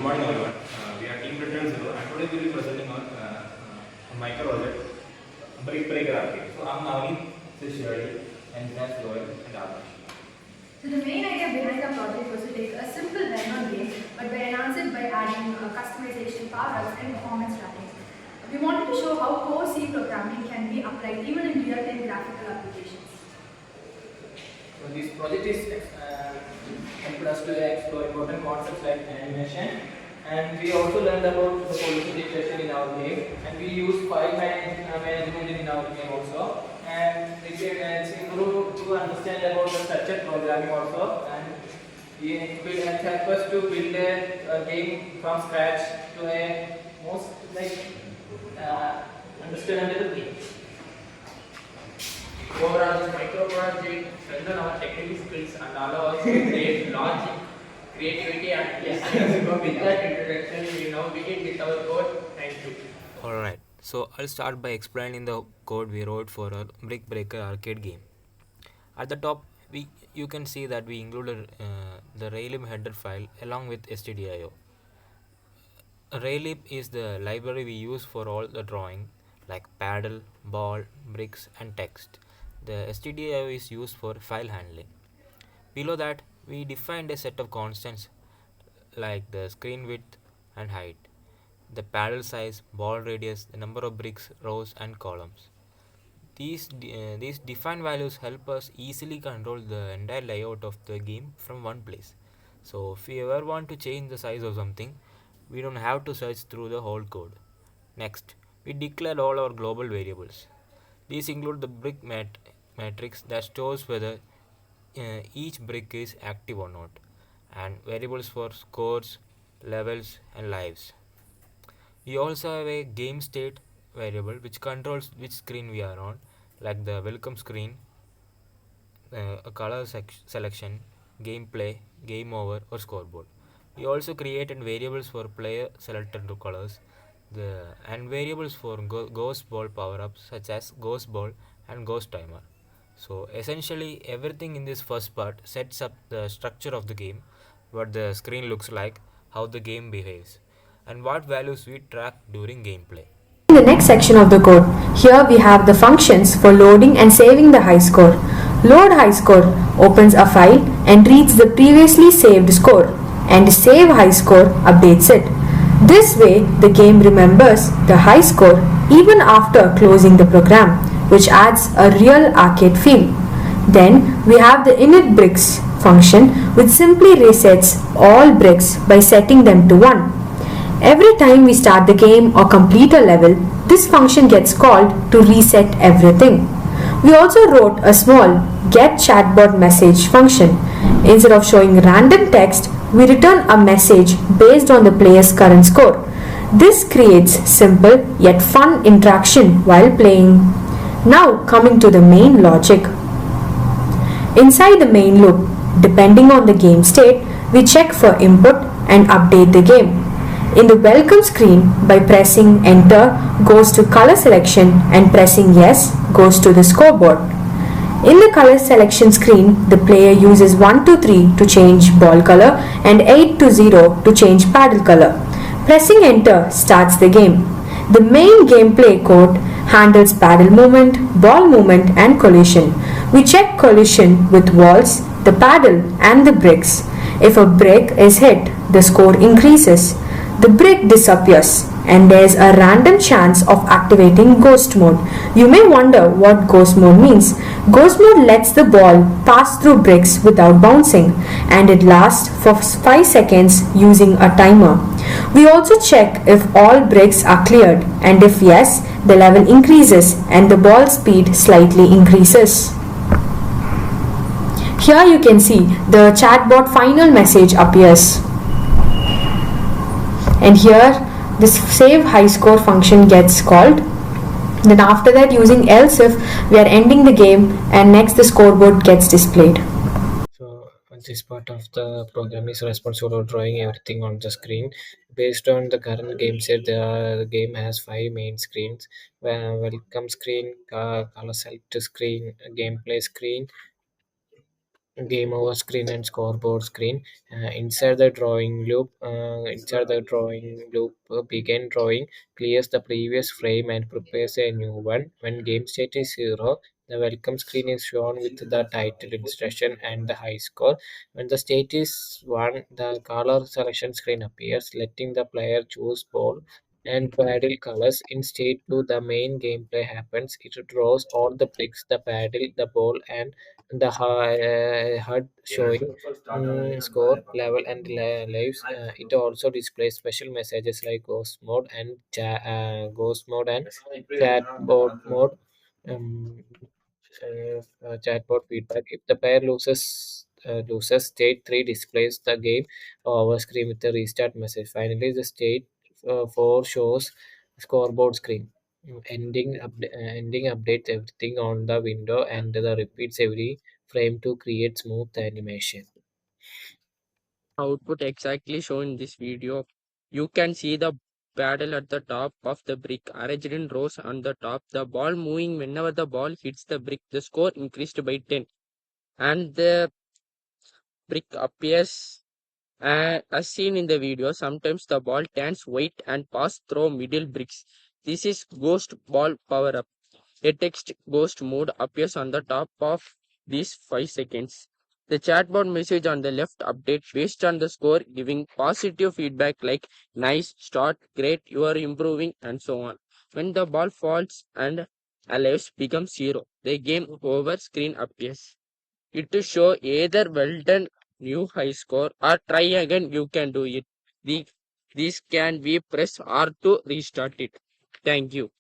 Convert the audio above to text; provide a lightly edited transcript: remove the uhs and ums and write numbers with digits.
morning everyone. We are Team Return Zero and today we will be presenting on a micro project, Brick Breaker Arcade. So I'm Navneet, this is Shirley, and that's Joel and Adarsh. So the main idea behind the project was to take a simple well-known game but by enhance it by adding customization power-ups and performance tracking. We wanted to show how core C programming can be applied even in real-time graphical applications. So this project is helped us to explore important concepts like animation, and we also learned about the policy dictation in our game, and we use management in our game also, and we can improve to understand about the structured programming also, and it will help us to build a game from scratch to a most understandable game. Overall, this micro project strengthen our technical skills and allow us to create logic, creativity, and yes. With that introduction, we now begin with our code. Thank you. Alright, so I'll start by explaining the code we wrote for our Brick Breaker arcade game. At the top, you can see that we included the Raylib header file along with stdio. Raylib is the library we use for all the drawing like paddle, ball, bricks and text. The stdio is used for file handling. Below that, we defined a set of constants like the screen width and height, the paddle size, ball radius, the number of bricks, rows and columns. These defined values help us easily control the entire layout of the game from one place. So if we ever want to change the size of something, we don't have to search through the whole code. Next, we declared all our global variables. These include the matrix that stores whether each brick is active or not, and variables for scores, levels and lives. We also have a game state variable which controls which screen we are on, like the welcome screen, a color selection, gameplay, game over, or scoreboard. We also created variables for player selected colors, and variables for ghost ball power ups such as ghost ball and ghost timer. So essentially, everything in this first part sets up the structure of the game, what the screen looks like, how the game behaves, and what values we track during gameplay. In the next section of the code, here we have the functions for loading and saving the high score. Load high score opens a file and reads the previously saved score, and save high score updates it. This way, the game remembers the high score even after closing the program, which adds a real arcade feel. Then we have the init bricks function, which simply resets all bricks by setting them to 1. Every time we start the game or complete a level, this function gets called to reset everything. We also wrote a small get chatbot message function. Instead of showing random text, we return a message based on the player's current score. This creates simple yet fun interaction while playing. Now coming to the main logic. Inside the main loop, depending on the game state, we check for input and update the game. In the welcome screen, by pressing enter goes to color selection and pressing yes goes to the scoreboard. In the color selection screen, the player uses 1 to 3 to change ball color and 8 to 0 to change paddle color. Pressing enter starts the game. The main gameplay code handles paddle movement, ball movement and collision. We check collision with walls, the paddle and the bricks. If a brick is hit, the score increases. The brick disappears and there's a random chance of activating ghost mode. You may wonder what ghost mode means. Ghost mode lets the ball pass through bricks without bouncing, and it lasts for 5 seconds using a timer. We also check if all bricks are cleared, and if yes, the level increases and the ball speed slightly increases. Here you can see the chatbot final message appears. And here this save high score function gets called. Then after that, using else if, we are ending the game, and next the scoreboard gets displayed. So this part of the program is responsible for drawing everything on the screen. Based on the current game set, the game has 5 main screens: welcome screen, color select screen, gameplay screen, game over screen and scoreboard screen. Inside the drawing loop, begin drawing, clears the previous frame and prepares a new one. When game state is 0, the welcome screen is shown with the title instruction and the high score. When the state is 1, the color selection screen appears, letting the player choose ball and paddle colors. In state 2, the main gameplay happens. It draws all the bricks, the paddle, the ball, and the HUD showing score, level, and lives. It also displays special messages like ghost mode and chatbot mode. Um, Chatbot feedback. If the player loses, state 3 displays the game over screen with a restart message. Finally, the state 4 shows scoreboard screen. Ending updates everything on the window and the repeats every frame to create smooth animation. Output exactly shown in this video. You can see the paddle at the top of the brick arranged in rows on the top. The ball moving whenever the ball hits the brick. The score increased by 10. And the brick appears as seen in the video. Sometimes the ball turns white and passes through middle bricks. This is ghost ball power up. A text ghost mode appears on the top of these 5 seconds. The chatbot message on the left update based on the score, giving positive feedback like nice start, great, you are improving, and so on. When the ball falls and alives becomes 0, the game over screen appears. It to show either well done, new high score, or try again, you can do it. The, this can be press R to restart it. Thank you.